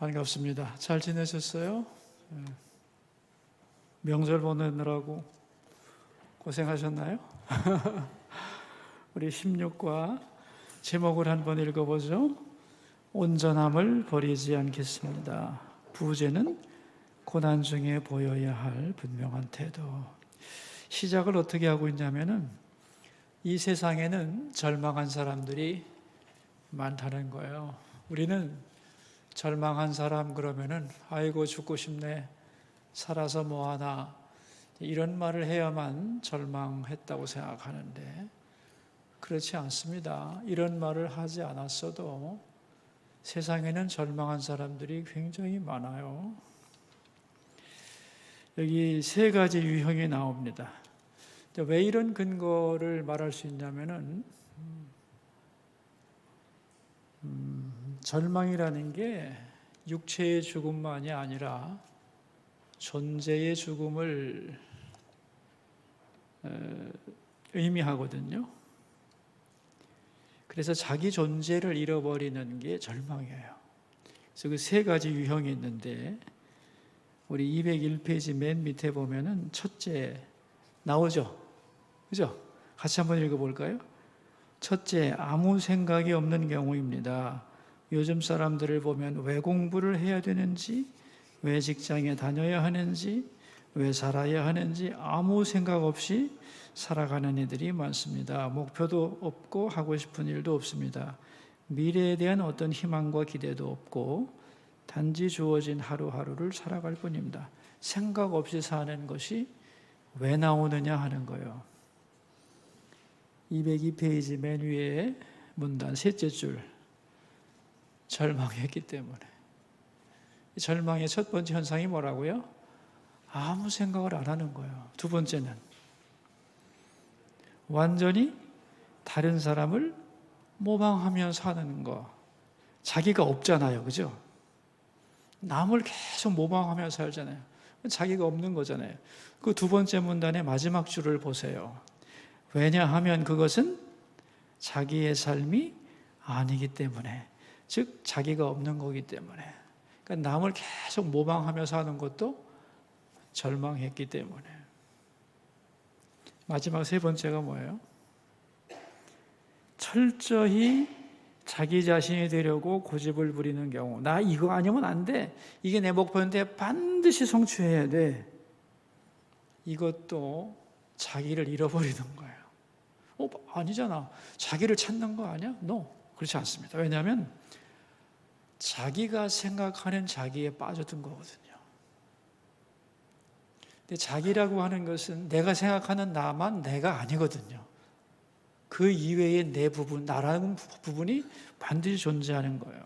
반갑습니다. 잘 지내셨어요? 명절 보내느라고 고생하셨나요? 우리 16과 제목을 한번 읽어보죠. 온전함을 버리지 않겠습니다. 부제는 고난 중에 보여야 할 분명한 태도. 시작을 어떻게 하고 있냐면은 이 세상에는 절망한 사람들이 많다는 거예요. 우리는 절망한 사람 그러면은 아이고 죽고 싶네, 살아서 뭐하나, 이런 말을 해야만 절망했다고 생각하는데 그렇지 않습니다. 이런 말을 하지 않았어도 세상에는 절망한 사람들이 굉장히 많아요. 여기 세 가지 유형이 나옵니다. 왜 이런 근거를 말할 수 있냐면은 절망이라는 게 육체의 죽음만이 아니라 존재의 죽음을 의미하거든요. 그래서 자기 존재를 잃어버리는 게 절망이에요. 그래서 그 세 가지 유형이 있는데 우리 201페이지 맨 밑에 보면은 첫째 나오죠. 그죠? 같이 한번 읽어볼까요? 첫째, 아무 생각이 없는 경우입니다. 요즘 사람들을 보면 왜 공부를 해야 되는지, 왜 직장에 다녀야 하는지, 왜 살아야 하는지 아무 생각 없이 살아가는 이들이 많습니다. 목표도 없고 하고 싶은 일도 없습니다. 미래에 대한 어떤 희망과 기대도 없고 단지 주어진 하루하루를 살아갈 뿐입니다. 생각 없이 사는 것이 왜 나오느냐 하는 거예요. 202페이지 맨 위에 문단 셋째 줄, 절망했기 때문에. 절망의 첫 번째 현상이 뭐라고요? 아무 생각을 안 하는 거예요. 두 번째는 완전히 다른 사람을 모방하며 사는 거. 자기가 없잖아요. 그죠? 남을 계속 모방하며 살잖아요. 자기가 없는 거잖아요. 그 두 번째 문단의 마지막 줄을 보세요. 왜냐하면 그것은 자기의 삶이 아니기 때문에, 즉 자기가 없는 거기 때문에. 그러니까 남을 계속 모방하며 사는 것도 절망했기 때문에. 마지막 세 번째가 뭐예요? 철저히 자기 자신이 되려고 고집을 부리는 경우. 나 이거 아니면 안 돼. 이게 내 목표인데 반드시 성취해야 돼. 이것도 자기를 잃어버리는 거예요. 아니잖아. 자기를 찾는 거 아니야? No. 그렇지 않습니다. 왜냐하면 자기가 생각하는 자기에 빠져든 거거든요. 근데 자기라고 하는 것은 내가 생각하는 나만 내가 아니거든요. 그 이외의 내 부분, 나라는 부분이 반드시 존재하는 거예요.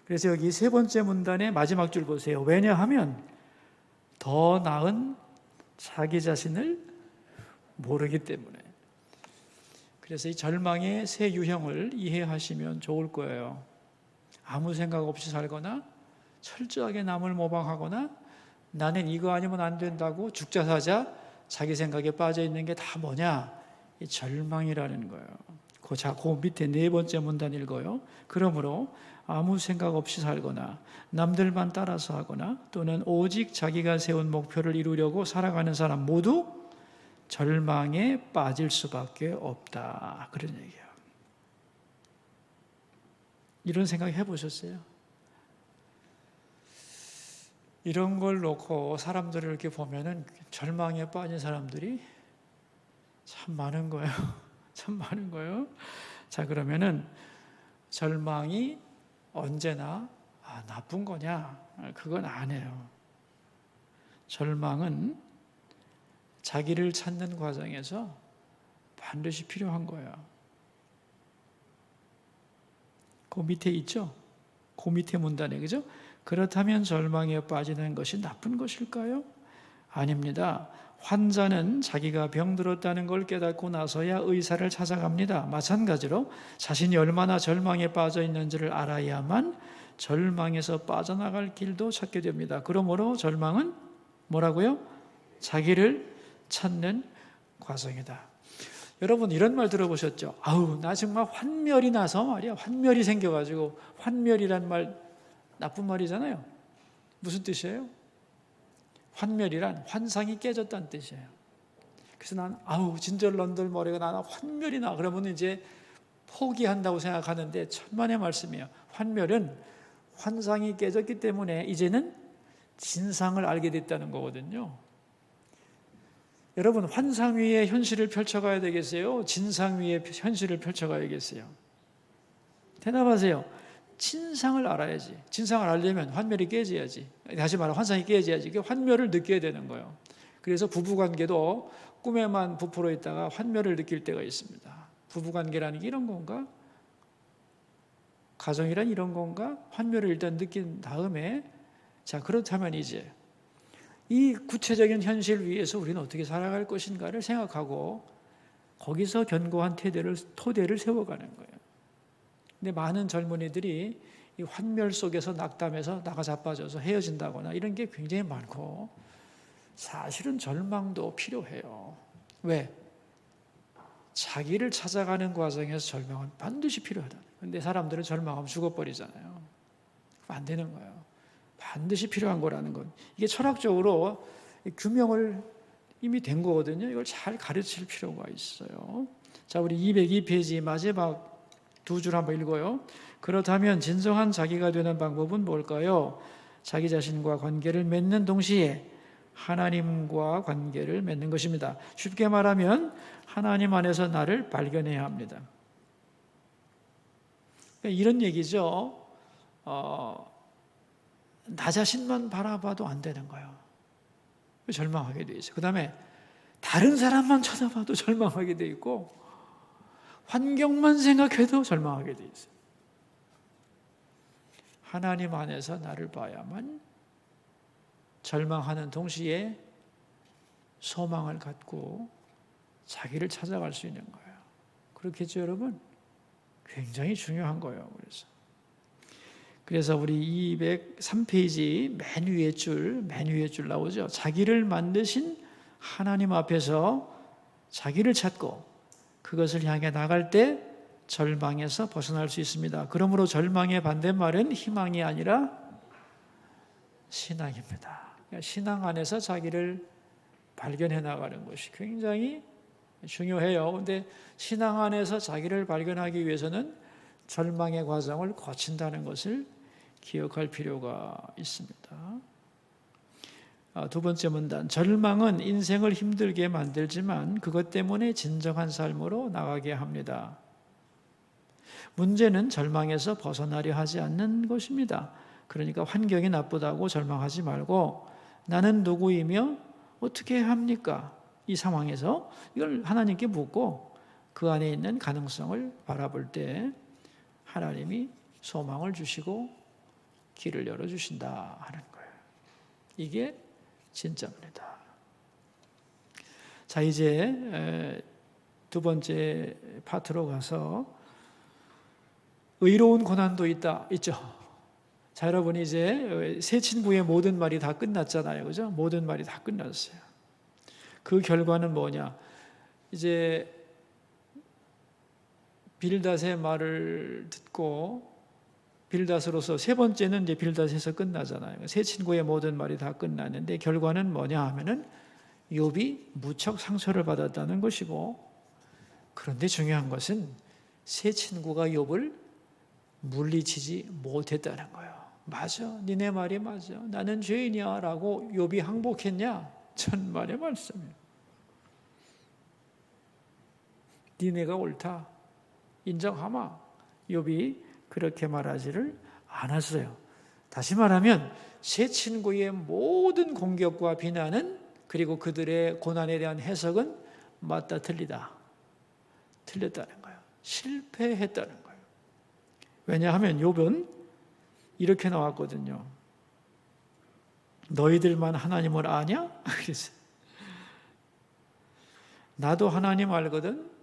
그래서 여기 세 번째 문단의 마지막 줄 보세요. 왜냐하면 더 나은 자기 자신을 모르기 때문에. 그래서 이 절망의 세 유형을 이해하시면 좋을 거예요. 아무 생각 없이 살거나, 철저하게 남을 모방하거나, 나는 이거 아니면 안 된다고 죽자 사자 자기 생각에 빠져 있는 게 다 뭐냐? 이 절망이라는 거예요. 그 밑에 네 번째 문단 읽어요. 그러므로 아무 생각 없이 살거나, 남들만 따라서 하거나, 또는 오직 자기가 세운 목표를 이루려고 살아가는 사람 모두 절망에 빠질 수밖에 없다. 그런 얘기예요. 이런 생각 해보셨어요? 이런 걸 놓고 사람들을 이렇게 보면은 절망에 빠진 사람들이 참 많은 거예요. 참 많은 거예요. 자, 그러면은 절망이 언제나 나쁜 거냐? 그건 아니에요. 절망은 자기를 찾는 과정에서 반드시 필요한 거예요. 그 밑에 있죠? 그 밑에 문단에, 그죠? 그렇다면 절망에 빠지는 것이 나쁜 것일까요? 아닙니다. 환자는 자기가 병들었다는 걸 깨닫고 나서야 의사를 찾아갑니다. 마찬가지로 자신이 얼마나 절망에 빠져 있는지를 알아야만 절망에서 빠져나갈 길도 찾게 됩니다. 그러므로 절망은 뭐라고요? 자기를 찾는 과정이다. 여러분 이런 말 들어보셨죠? 아우 나 정말 환멸이 나서 말이야. 환멸이 생겨가지고 환멸이란 말 나쁜 말이잖아요. 무슨 뜻이에요? 환멸이란 환상이 깨졌다는 뜻이에요. 그래서 난 진절런들 머리가 나나 환멸이 나 그러면 이제 포기한다고 생각하는데 천만의 말씀이에요. 환멸은 환상이 깨졌기 때문에 이제는 진상을 알게 됐다는 거거든요. 여러분, 환상 위에 현실을 펼쳐가야 되겠어요? 진상 위에 현실을 펼쳐가야겠어요? 대답하세요. 진상을 알아야지. 진상을 알려면 환멸이 깨져야지. 다시 말해 환상이 깨져야지. 그 환멸을 느껴야 되는 거예요. 그래서 부부관계도 꿈에만 부풀어 있다가 환멸을 느낄 때가 있습니다. 부부관계라는 게 이런 건가? 가정이란 이런 건가? 환멸을 일단 느낀 다음에 자, 그렇다면 이제 이 구체적인 현실 위에서 우리는 어떻게 살아갈 것인가를 생각하고 거기서 견고한 토대를 세워가는 거예요. 근데 많은 젊은이들이 이 환멸 속에서 낙담해서 나가 자빠져서 헤어진다거나 이런 게 굉장히 많고 사실은 절망도 필요해요. 왜? 자기를 찾아가는 과정에서 절망은 반드시 필요하다. 근데 사람들은 절망하면 죽어버리잖아요. 안 되는 거예요. 반드시 필요한 거라는 건 이게 철학적으로 규명을 이미 된 거거든요. 이걸 잘 가르칠 필요가 있어요. 자, 우리 202페이지 마지막 두 줄 한번 읽어요. 그렇다면 진정한 자기가 되는 방법은 뭘까요? 자기 자신과 관계를 맺는 동시에 하나님과 관계를 맺는 것입니다. 쉽게 말하면 하나님 안에서 나를 발견해야 합니다. 이런 얘기죠. 나 자신만 바라봐도 안 되는 거예요. 절망하게 돼 있어요. 그 다음에 다른 사람만 쳐다봐도 절망하게 돼 있고 환경만 생각해도 절망하게 돼 있어요. 하나님 안에서 나를 봐야만 절망하는 동시에 소망을 갖고 자기를 찾아갈 수 있는 거예요. 그렇겠죠, 여러분? 굉장히 중요한 거예요. 그래서 우리 203페이지 맨 위에 줄 나오죠. 자기를 만드신 하나님 앞에서 자기를 찾고 그것을 향해 나갈 때 절망에서 벗어날 수 있습니다. 그러므로 절망의 반대말은 희망이 아니라 신앙입니다. 신앙 안에서 자기를 발견해 나가는 것이 굉장히 중요해요. 그런데 신앙 안에서 자기를 발견하기 위해서는 절망의 과정을 거친다는 것을 기억할 필요가 있습니다. 두 번째 문단, 절망은 인생을 힘들게 만들지만 그것 때문에 진정한 삶으로 나가게 합니다. 문제는 절망에서 벗어나려 하지 않는 것입니다. 그러니까 환경이 나쁘다고 절망하지 말고 나는 누구이며 어떻게 해야 합니까? 이 상황에서 이걸 하나님께 묻고 그 안에 있는 가능성을 바라볼 때 하나님이 소망을 주시고 길을 열어주신다 하는 거예요. 이게 진짜입니다. 자, 이제 두 번째 파트로 가서 의로운 고난도 있죠. 자, 여러분 이제 새 친구의 모든 말이 다 끝났잖아요. 그죠? 모든 말이 다 끝났어요. 그 결과는 뭐냐? 이제 빌닷의 말을 듣고 빌닷으로서 세 번째는 이제 빌닷에서 끝나잖아요. 새 친구의 모든 말이 다 끝났는데 결과는 뭐냐 하면은 욥이 무척 상처를 받았다는 것이고, 그런데 중요한 것은 새 친구가 욥을 물리치지 못했다는 거예요. 맞아, 니네 말이 맞아, 나는 죄인이야 라고 욥이 항복했냐? 천만의 말씀이에요. 니네가 옳다 인정하마. 욥이 그렇게 말하지를 않았어요. 다시 말하면 새 친구의 모든 공격과 비난은, 그리고 그들의 고난에 대한 해석은 맞다 틀리다, 틀렸다는 거예요. 실패했다는 거예요. 왜냐하면 욥은 이렇게 나왔거든요. 너희들만 하나님을 아냐? 그래서 나도 하나님 알거든.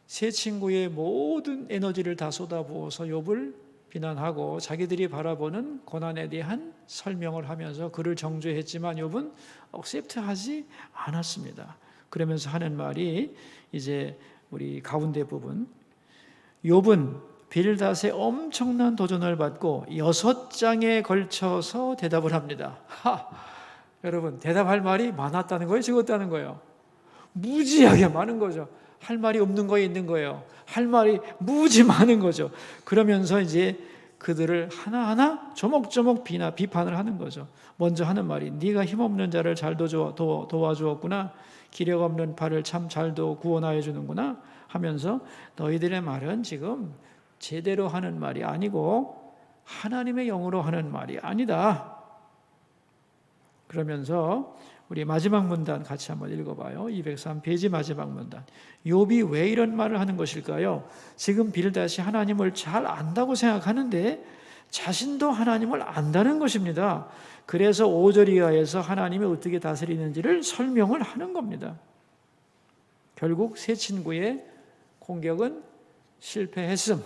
새 친구의 모든 에너지를 다 쏟아부어서 욥을 비난하고 자기들이 바라보는 고난에 대한 설명을 하면서 그를 정죄했지만 욥은 억셉트하지 않았습니다. 그러면서 하는 말이 이제 우리 가운데 부분, 욥은 빌닷의 엄청난 도전을 받고 6장에 걸쳐서 대답을 합니다. 여러분, 대답할 말이 많았다는 거예요? 적었다는 거예요? 무지하게 많은 거죠. 할 말이 없는 거에 있는 거예요. 할 말이 무지 많은 거죠. 그러면서 이제 그들을 하나하나 조목조목 비판을 하는 거죠. 먼저 하는 말이 네가 힘없는 자를 잘 도와주었구나. 기력 없는 발을 참 잘도 구원하여 주는구나 하면서 너희들의 말은 지금 제대로 하는 말이 아니고 하나님의 영으로 하는 말이 아니다. 그러면서 우리 마지막 문단 같이 한번 읽어봐요. 203페이지 마지막 문단. 욥이 왜 이런 말을 하는 것일까요? 지금 빌닷이 하나님을 잘 안다고 생각하는데 자신도 하나님을 안다는 것입니다. 그래서 5절 이하에서 하나님이 어떻게 다스리는지를 설명을 하는 겁니다. 결국 세 친구의 공격은 실패했음.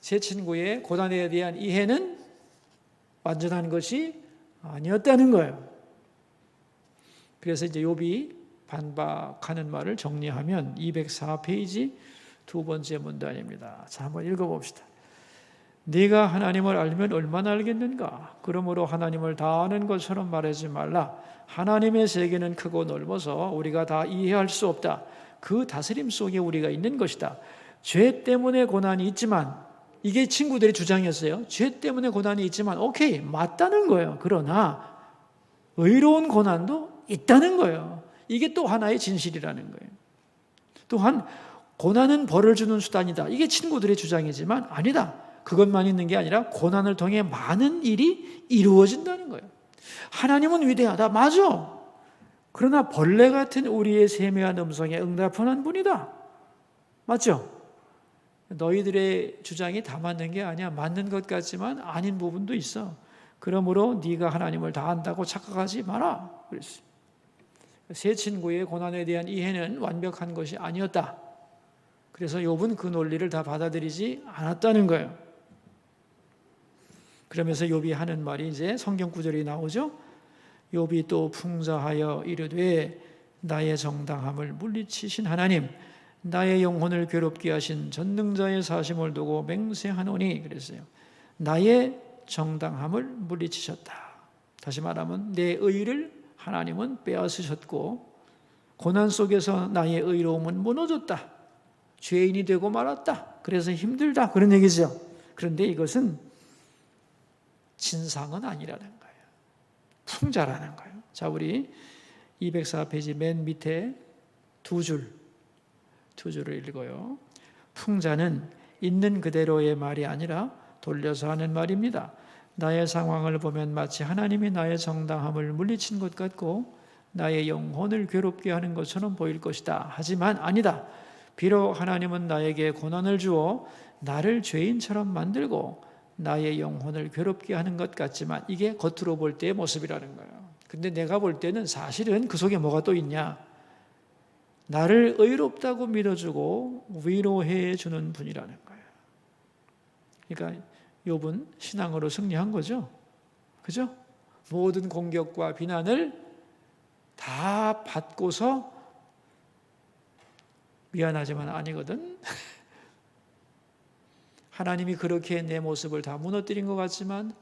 세 친구의 고난에 대한 이해는 완전한 것이 아니었다는 거예요. 그래서 이제 욥이 반박하는 말을 정리하면 204페이지 두 번째 문단입니다. 자, 한번 읽어봅시다. 네가 하나님을 알면 얼마나 알겠는가? 그러므로 하나님을 다 아는 것처럼 말하지 말라. 하나님의 세계는 크고 넓어서 우리가 다 이해할 수 없다. 그 다스림 속에 우리가 있는 것이다. 죄 때문에 고난이 있지만, 이게 친구들의 주장이었어요. 죄 때문에 고난이 있지만 오케이, 맞다는 거예요. 그러나 의로운 고난도 있다는 거예요. 이게 또 하나의 진실이라는 거예요. 또한 고난은 벌을 주는 수단이다. 이게 친구들의 주장이지만 아니다. 그것만 있는 게 아니라 고난을 통해 많은 일이 이루어진다는 거예요. 하나님은 위대하다. 맞아. 그러나 벌레 같은 우리의 세미한 음성에 응답하는 분이다. 맞죠? 너희들의 주장이 다 맞는 게 아니야. 맞는 것 같지만 아닌 부분도 있어. 그러므로 네가 하나님을 다 안다고 착각하지 마라. 그랬어요. 세 친구의 고난에 대한 이해는 완벽한 것이 아니었다. 그래서 욥은 그 논리를 다 받아들이지 않았다는 거예요. 그러면서 욥이 하는 말이 이제 성경 구절이 나오죠. 욥이 또 풍자하여 이르되 나의 정당함을 물리치신 하나님, 나의 영혼을 괴롭게 하신 전능자의 사심을 두고 맹세하노니 그랬어요. 나의 정당함을 물리치셨다. 다시 말하면 내 의를 하나님은 빼앗으셨고 고난 속에서 나의 의로움은 무너졌다. 죄인이 되고 말았다. 그래서 힘들다. 그런 얘기죠. 그런데 이것은 진상은 아니라는 거예요. 풍자라는 거예요. 자, 우리 204페이지 맨 밑에 두 줄을 읽어요. 풍자는 있는 그대로의 말이 아니라 돌려서 하는 말입니다. 나의 상황을 보면 마치 하나님이 나의 정당함을 물리친 것 같고 나의 영혼을 괴롭게 하는 것처럼 보일 것이다. 하지만 아니다. 비록 하나님은 나에게 고난을 주어 나를 죄인처럼 만들고 나의 영혼을 괴롭게 하는 것 같지만 이게 겉으로 볼 때의 모습이라는 거예요. 근데 내가 볼 때는 사실은 그 속에 뭐가 또 있냐? 나를 의롭다고 믿어주고 위로해 주는 분이라는 거예요. 그러니까 욥은 신앙으로 승리한 거죠. 그죠? 모든 공격과 비난을 다 받고서 미안하지만 아니거든. 하나님이 그렇게 내 모습을 다 무너뜨린 것 같지만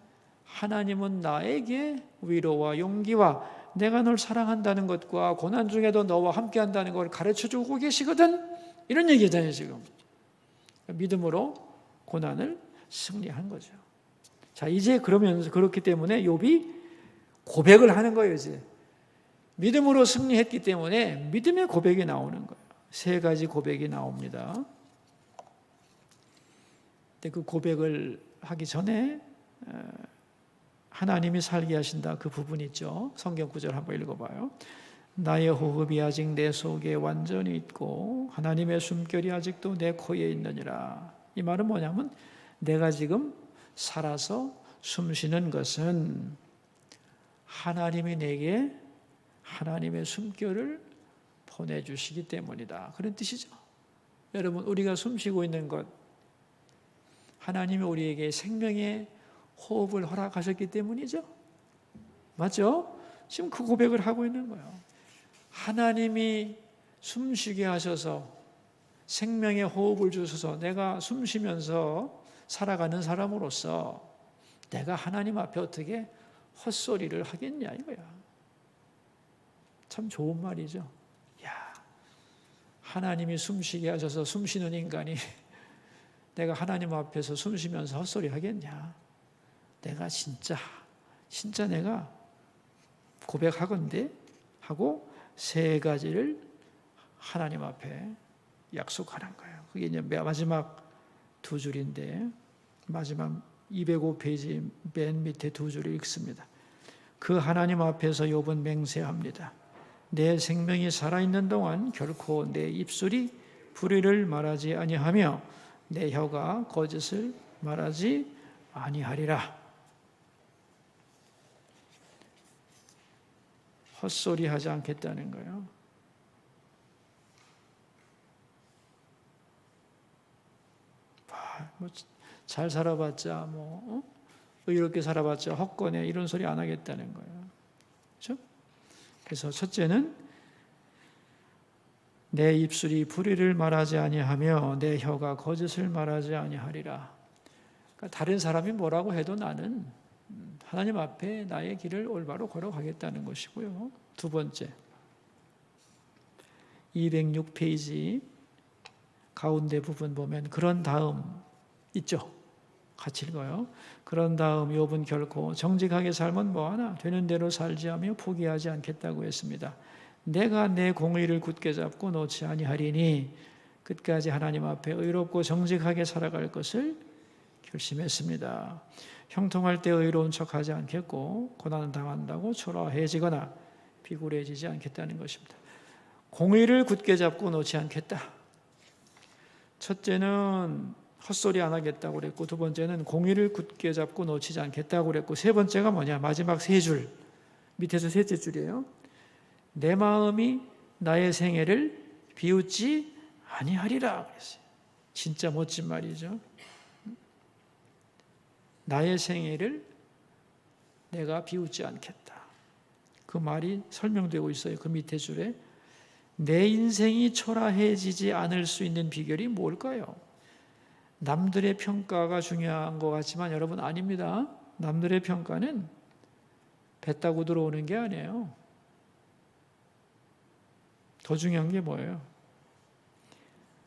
하나님은 나에게 위로와 용기와 내가 널 사랑한다는 것과 고난 중에도 너와 함께한다는 걸 가르쳐주고 계시거든. 이런 얘기잖아요 지금. 믿음으로 고난을 승리한 거죠. 자, 이제 그러면서 그렇기 때문에 욥이 고백을 하는 거예요. 이제 믿음으로 승리했기 때문에 믿음의 고백이 나오는 거예요. 세 가지 고백이 나옵니다. 근데 그 고백을 하기 전에 하나님이 살게 하신다 그 부분 있죠. 성경 구절 한번 읽어봐요. 나의 호흡이 아직 내 속에 완전히 있고 하나님의 숨결이 아직도 내 코에 있느니라. 이 말은 뭐냐면 내가 지금 살아서 숨쉬는 것은 하나님이 내게 하나님의 숨결을 보내주시기 때문이다. 그런 뜻이죠. 여러분, 우리가 숨쉬고 있는 것 하나님이 우리에게 생명의 호흡을 허락하셨기 때문이죠. 맞죠? 지금 그 고백을 하고 있는 거예요. 하나님이 숨쉬게 하셔서 생명의 호흡을 주셔서 내가 숨 쉬면서 살아가는 사람으로서 내가 하나님 앞에 어떻게 헛소리를 하겠냐 이거야. 참 좋은 말이죠. 야, 하나님이 숨쉬게 하셔서 숨쉬는 인간이 내가 하나님 앞에서 숨쉬면서 헛소리 하겠냐. 내가 진짜 내가 고백하건대 하고 세 가지를 하나님 앞에 약속하는 거예요. 그게 이제 마지막 두 줄인데 마지막 205페이지 맨 밑에 두 줄을 읽습니다. 그 하나님 앞에서 욥은 맹세합니다. 내 생명이 살아있는 동안 결코 내 입술이 불의를 말하지 아니하며 내 혀가 거짓을 말하지 아니하리라. 헛소리 하지 않겠다는 거예요. 잘 살아봤자 의롭게 살아봤자 헛거네 이런 소리 안 하겠다는 거예요. 그렇죠? 그래서 첫째는 내 입술이 불의를 말하지 아니하며 내 혀가 거짓을 말하지 아니하리라. 그러니까 다른 사람이 뭐라고 해도 나는 하나님 앞에 나의 길을 올바로 걸어가겠다는 것이고요. 두 번째, 206페이지 가운데 부분 보면 그런 다음 있죠. 같이 읽어요. 그런 다음 욥은 결코 정직하게 살면 뭐하나 되는 대로 살지 하며 포기하지 않겠다고 했습니다. 내가 내 공의를 굳게 잡고 놓지 아니하리니 끝까지 하나님 앞에 의롭고 정직하게 살아갈 것을 결심했습니다. 형통할 때 의로운 척하지 않겠고 고난을 당한다고 초라해지거나 비굴해지지 않겠다는 것입니다. 공의를 굳게 잡고 놓지 않겠다. 첫째는 헛소리 안 하겠다고 그랬고 두 번째는 공의를 굳게 잡고 놓치지 않겠다고 그랬고 세 번째가 뭐냐? 마지막 세 줄 밑에서 셋째 줄이에요. 내 마음이 나의 생애를 비웃지 아니하리라 그랬어요. 진짜 멋진 말이죠. 나의 생애를 내가 비웃지 않겠다. 그 말이 설명되고 있어요. 그 밑에 줄에 내 인생이 초라해지지 않을 수 있는 비결이 뭘까요? 남들의 평가가 중요한 것 같지만 여러분 아닙니다. 남들의 평가는 배 타고 들어오는 게 아니에요. 더 중요한 게 뭐예요?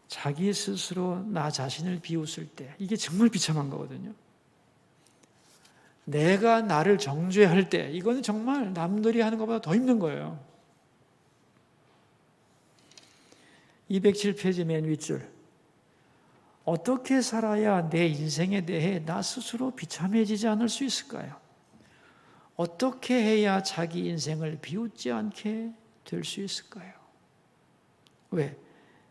자기 스스로 나 자신을 비웃을 때 이게 정말 비참한 거거든요. 내가 나를 정죄할 때 이거는 정말 남들이 하는 것보다 더 힘든 거예요. 207페이지 맨 윗줄 어떻게 살아야 내 인생에 대해 나 스스로 비참해지지 않을 수 있을까요? 어떻게 해야 자기 인생을 비웃지 않게 될 수 있을까요? 왜?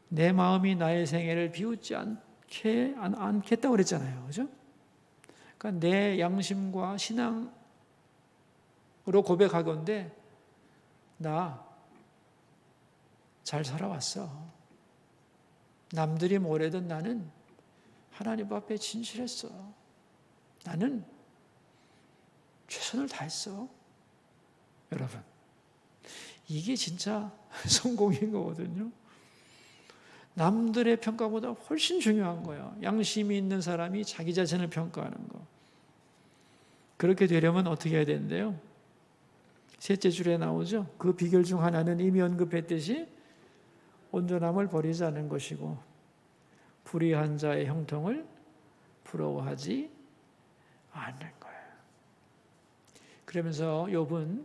내 마음이 나의 생애를 비웃지 않겠다고 그랬잖아요. 그죠? 그러니까 내 양심과 신앙으로 고백하건대 나 잘 살아왔어. 남들이 뭐래든 나는 하나님 앞에 진실했어. 나는 최선을 다했어. 여러분, 이게 진짜 성공인 거거든요. 남들의 평가보다 훨씬 중요한 거예요. 양심이 있는 사람이 자기 자신을 평가하는 거. 그렇게 되려면 어떻게 해야 되는데요? 셋째 줄에 나오죠. 그 비결 중 하나는 이미 언급했듯이 온전함을 버리지 않는 것이고 불의한 자의 형통을 부러워하지 않는 거예요. 그러면서 욥은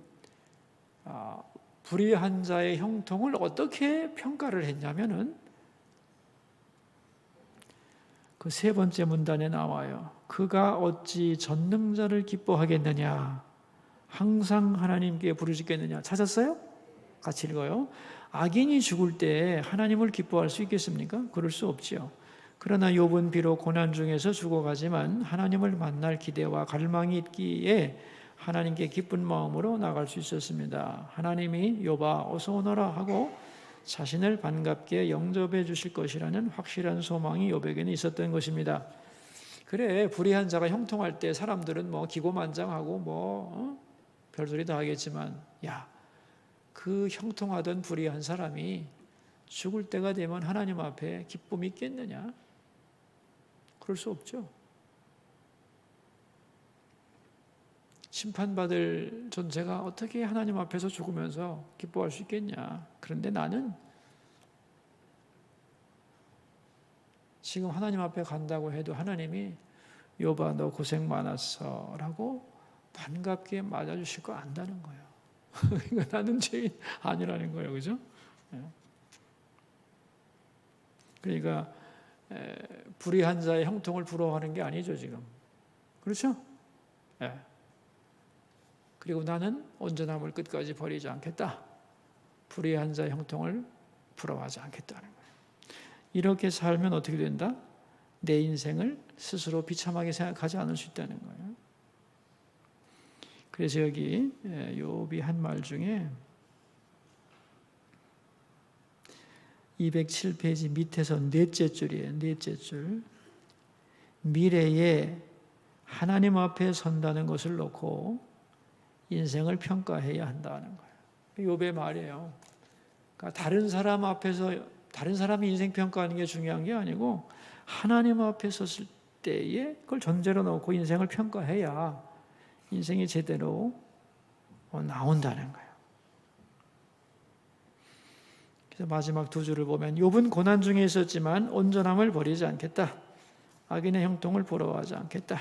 불의한 자의 형통을 어떻게 평가를 했냐면은 그 세 번째 문단에 나와요. 그가 어찌 전능자를 기뻐하겠느냐? 항상 하나님께 부르짖겠느냐? 찾았어요? 같이 읽어요. 악인이 죽을 때 하나님을 기뻐할 수 있겠습니까? 그럴 수 없지요. 그러나 욥은 비록 고난 중에서 죽어가지만 하나님을 만날 기대와 갈망이 있기에 하나님께 기쁜 마음으로 나갈 수 있었습니다. 하나님이 욥아 어서 오너라 하고 자신을 반갑게 영접해 주실 것이라는 확실한 소망이 욥에게는 있었던 것입니다. 그래, 불의한 자가 형통할 때 사람들은 기고만장하고 별소리 다 하겠지만 그 형통하던 불의한 사람이 죽을 때가 되면 하나님 앞에 기쁨이 있겠느냐? 그럴 수 없죠. 심판받을 존재가 어떻게 하나님 앞에서 죽으면서 기뻐할 수 있겠냐? 그런데 나는 지금 하나님 앞에 간다고 해도 하나님이 욥아 너 고생 많았어 라고 반갑게 맞아주실 거 안다는 거예요. 그러니까 나는 죄인 아니라는 거예요. 그죠? 그러니까 불의한 자의 형통을 부러워하는 게 아니죠 지금. 그렇죠? 그리고 나는 온전함을 끝까지 버리지 않겠다. 불의한 자의 형통을 부러워하지 않겠다는 거예요. 이렇게 살면 어떻게 된다? 내 인생을 스스로 비참하게 생각하지 않을 수 있다는 거예요. 그래서 여기 욥이 한 말 중에 207페이지 밑에서 넷째 줄이에요. 넷째 줄. 미래에 하나님 앞에 선다는 것을 놓고 인생을 평가해야 한다는 거예요. 욥의 말이에요. 그러니까 다른 사람 앞에서 다른 사람이 인생 평가하는 게 중요한 게 아니고 하나님 앞에 섰을 때에 그걸 전제로 놓고 인생을 평가해야 인생이 제대로 나온다는 거예요. 그래서 마지막 두 줄을 보면 욥은 고난 중에 있었지만 온전함을 버리지 않겠다. 악인의 형통을 부러워하지 않겠다.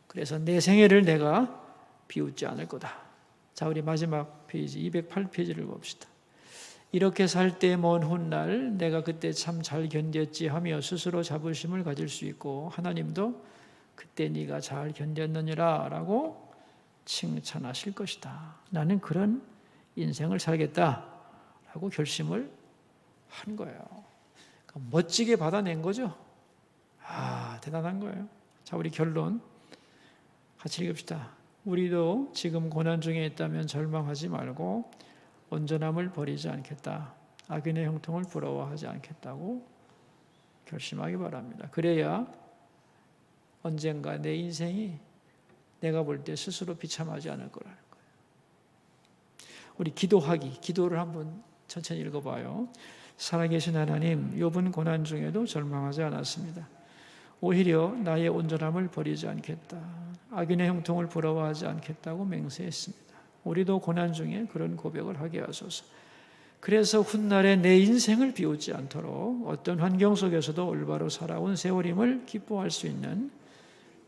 그래서 내 생애를 내가 비웃지 않을 거다. 자, 우리 마지막 페이지 208페이지를 봅시다. 이렇게 살 때 먼 훗날 내가 그때 참 잘 견뎠지 하며 스스로 자부심을 가질 수 있고 하나님도 그때 네가 잘 견뎠느니라 라고 칭찬하실 것이다. 나는 그런 인생을 살겠다 라고 결심을 한 거예요. 그러니까 멋지게 받아낸 거죠. 대단한 거예요. 자, 우리 결론 같이 읽읍시다. 우리도 지금 고난 중에 있다면 절망하지 말고 온전함을 버리지 않겠다. 악인의 형통을 부러워하지 않겠다고 결심하기 바랍니다. 그래야 언젠가 내 인생이 내가 볼 때 스스로 비참하지 않을 거라는 거예요. 우리 기도를 한번 천천히 읽어봐요. 살아계신 하나님, 욥은 고난 중에도 절망하지 않았습니다. 오히려 나의 온전함을 버리지 않겠다. 악인의 형통을 부러워하지 않겠다고 맹세했습니다. 우리도 고난 중에 그런 고백을 하게 하소서. 그래서 훗날에 내 인생을 비웃지 않도록 어떤 환경 속에서도 올바로 살아온 세월임을 기뻐할 수 있는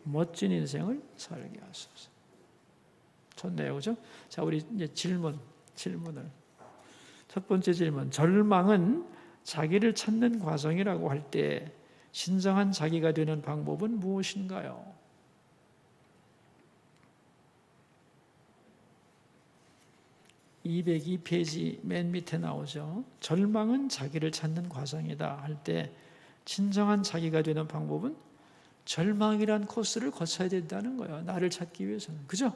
멋진 인생을 살게 하소서. 좋네요, 그죠? 자, 우리 이제 질문을. 첫 번째 질문. 절망은 자기를 찾는 과정이라고 할 때 신정한 자기가 되는 방법은 무엇인가요? (202페이지) 맨 밑에 나오죠. 절망은 자기를 찾는 과정이다 할 때 진정한 자기가 되는 방법은 절망이란 코스를 거쳐야 된다는 거예요. 나를 찾기 위해서는. 그죠?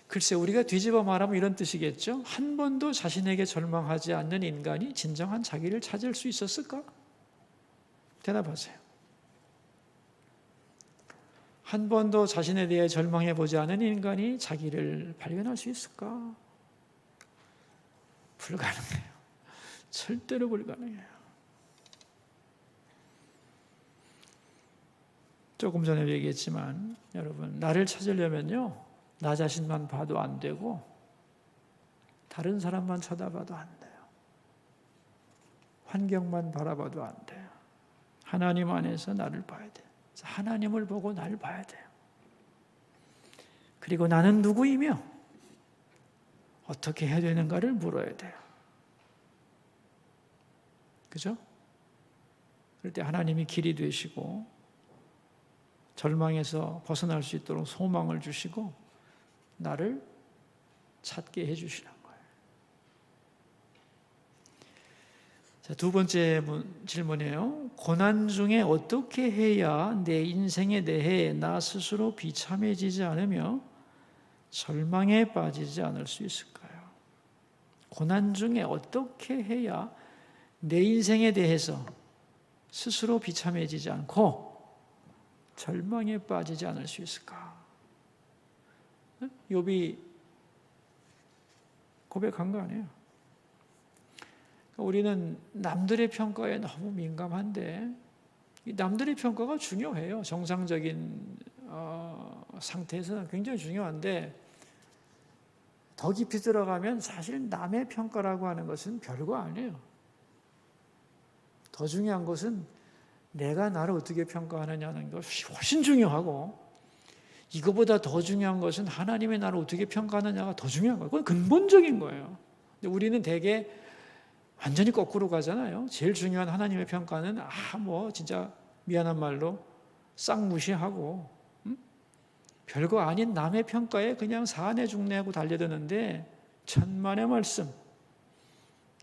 글쎄, 우리가 뒤집어 말하면 이런 뜻이겠죠. 한 번도 자신에게 절망하지 않는 인간이 진정한 자기를 찾을 수 있었을까? 대답하세요. 한 번도 자신에 대해 절망해 보지 않은 인간이 자기를 발견할 수 있을까? 불가능해요. 절대로 불가능해요. 조금 전에 얘기했지만 여러분, 나를 찾으려면요, 나 자신만 봐도 안 되고 다른 사람만 쳐다봐도 안 돼요. 환경만 바라봐도 안 돼요. 하나님 안에서 나를 봐야 돼요. 하나님을 보고 나를 봐야 돼요. 그리고 나는 누구이며 어떻게 해야 되는가를 물어야 돼요. 그죠? 그럴 때 하나님이 길이 되시고 절망에서 벗어날 수 있도록 소망을 주시고 나를 찾게 해주시는 거예요. 자, 두 번째 질문이에요. 고난 중에 어떻게 해야 내 인생에 대해 나 스스로 비참해지지 않으며 절망에 빠지지 않을 수 있을까요? 고난 중에 어떻게 해야 내 인생에 대해서 스스로 비참해지지 않고 절망에 빠지지 않을 수 있을까? 욥이 고백한 거 아니에요. 우리는 남들의 평가에 너무 민감한데 이 남들의 평가가 중요해요. 정상적인 상태에서는 굉장히 중요한데 더 깊이 들어가면 사실 남의 평가라고 하는 것은 별거 아니에요. 더 중요한 것은 내가 나를 어떻게 평가하느냐는 것이 훨씬 중요하고 이거보다 더 중요한 것은 하나님의 나를 어떻게 평가하느냐가 더 중요한 거예요. 그건 근본적인 거예요. 근데 우리는 대개 완전히 거꾸로 가잖아요. 제일 중요한 하나님의 평가는 진짜 미안한 말로 싹 무시하고 별거 아닌 남의 평가에 그냥 사내 중내하고 달려드는데 천만의 말씀.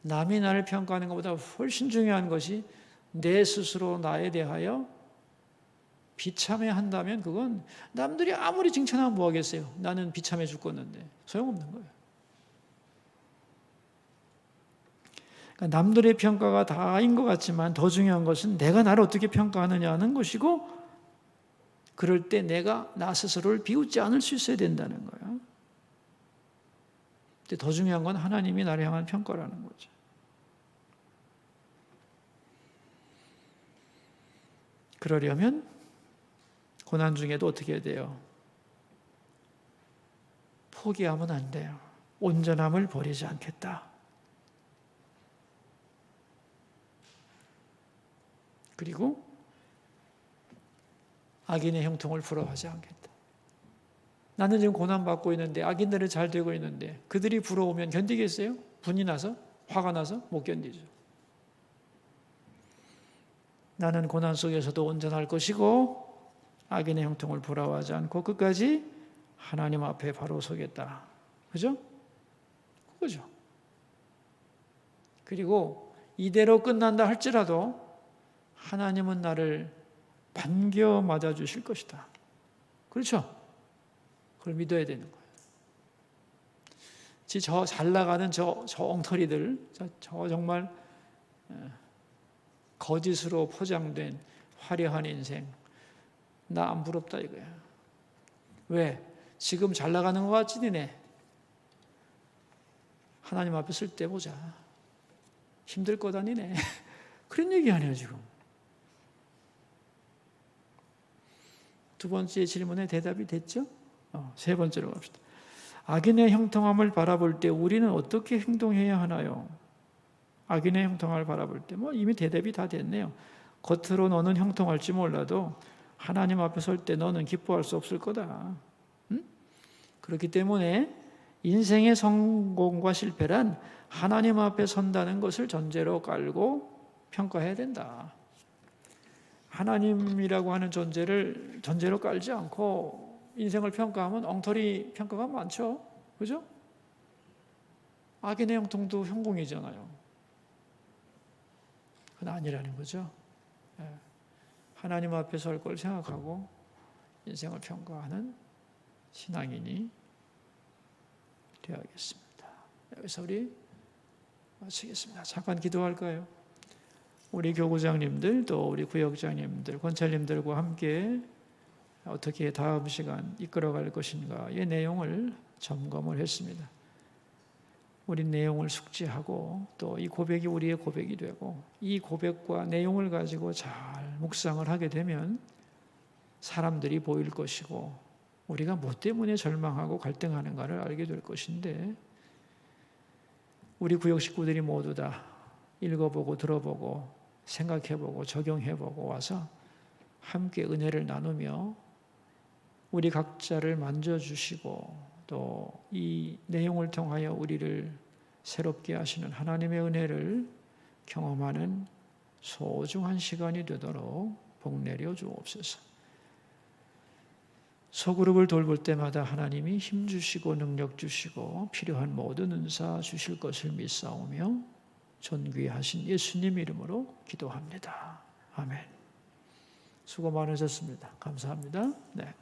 남이 나를 평가하는 것보다 훨씬 중요한 것이 내 스스로 나에 대하여 비참해한다면 그건 남들이 아무리 칭찬하면 뭐 하겠어요. 나는 비참해 죽겠는데 소용없는 거예요. 그러니까 남들의 평가가 다인 것 같지만 더 중요한 것은 내가 나를 어떻게 평가하느냐는 것이고 그럴 때 내가 나 스스로를 비웃지 않을 수 있어야 된다는 거예요. 근데 더 중요한 건 하나님이 나를 향한 평가라는 거죠. 그러려면 고난 중에도 어떻게 해야 돼요? 포기하면 안 돼요. 온전함을 버리지 않겠다. 그리고 악인의 형통을 부러워하지 않겠다. 나는 지금 고난받고 있는데 악인들은 잘 되고 있는데 그들이 부러우면 견디겠어요? 분이 나서? 화가 나서? 못 견디죠. 나는 고난 속에서도 온전할 것이고 악인의 형통을 부러워하지 않고 끝까지 하나님 앞에 바로 서겠다. 그죠? 그거죠. 그리고 이대로 끝난다 할지라도 하나님은 나를 반겨 맞아주실 것이다. 그렇죠? 그걸 믿어야 되는 거예요. 저 잘 나가는 저 엉터리들, 저 정말 거짓으로 포장된 화려한 인생, 나 안 부럽다 이거야. 왜? 지금 잘 나가는 것 같지 니네? 하나님 앞에 쓸 때 보자. 힘들 거다 니네. 그런 얘기 아니에요 지금. 두 번째 질문에 대답이 됐죠? 세 번째로 갑시다. 악인의 형통함을 바라볼 때 우리는 어떻게 행동해야 하나요? 악인의 형통함을 바라볼 때 이미 대답이 다 됐네요. 겉으로 너는 형통할지 몰라도 하나님 앞에 설 때 너는 기뻐할 수 없을 거다. 그렇기 때문에 인생의 성공과 실패란 하나님 앞에 선다는 것을 전제로 깔고 평가해야 된다. 하나님이라고 하는 존재를 전제로 깔지 않고 인생을 평가하면 엉터리 평가가 많죠. 그죠? 악인의 형통도 형공이잖아요. 그건 아니라는 거죠. 하나님 앞에 설 걸 생각하고 인생을 평가하는 신앙인이 되어야겠습니다. 여기서 우리 마치겠습니다. 잠깐 기도할까요? 우리 교구장님들 또 우리 구역장님들, 권찰님들과 함께 어떻게 다음 시간 이끌어갈 것인가의 내용을 점검을 했습니다. 우리 내용을 숙지하고 또 이 고백이 우리의 고백이 되고 이 고백과 내용을 가지고 잘 묵상을 하게 되면 사람들이 보일 것이고 우리가 뭐 때문에 절망하고 갈등하는가를 알게 될 것인데 우리 구역 식구들이 모두 다 읽어보고 들어보고 생각해보고 적용해보고 와서 함께 은혜를 나누며 우리 각자를 만져주시고 또 이 내용을 통하여 우리를 새롭게 하시는 하나님의 은혜를 경험하는 소중한 시간이 되도록 복내려 주옵소서. 소그룹을 돌볼 때마다 하나님이 힘 주시고 능력 주시고 필요한 모든 은사 주실 것을 믿사오며 존귀하신 예수님 이름으로 기도합니다. 아멘. 수고 많으셨습니다. 감사합니다. 네.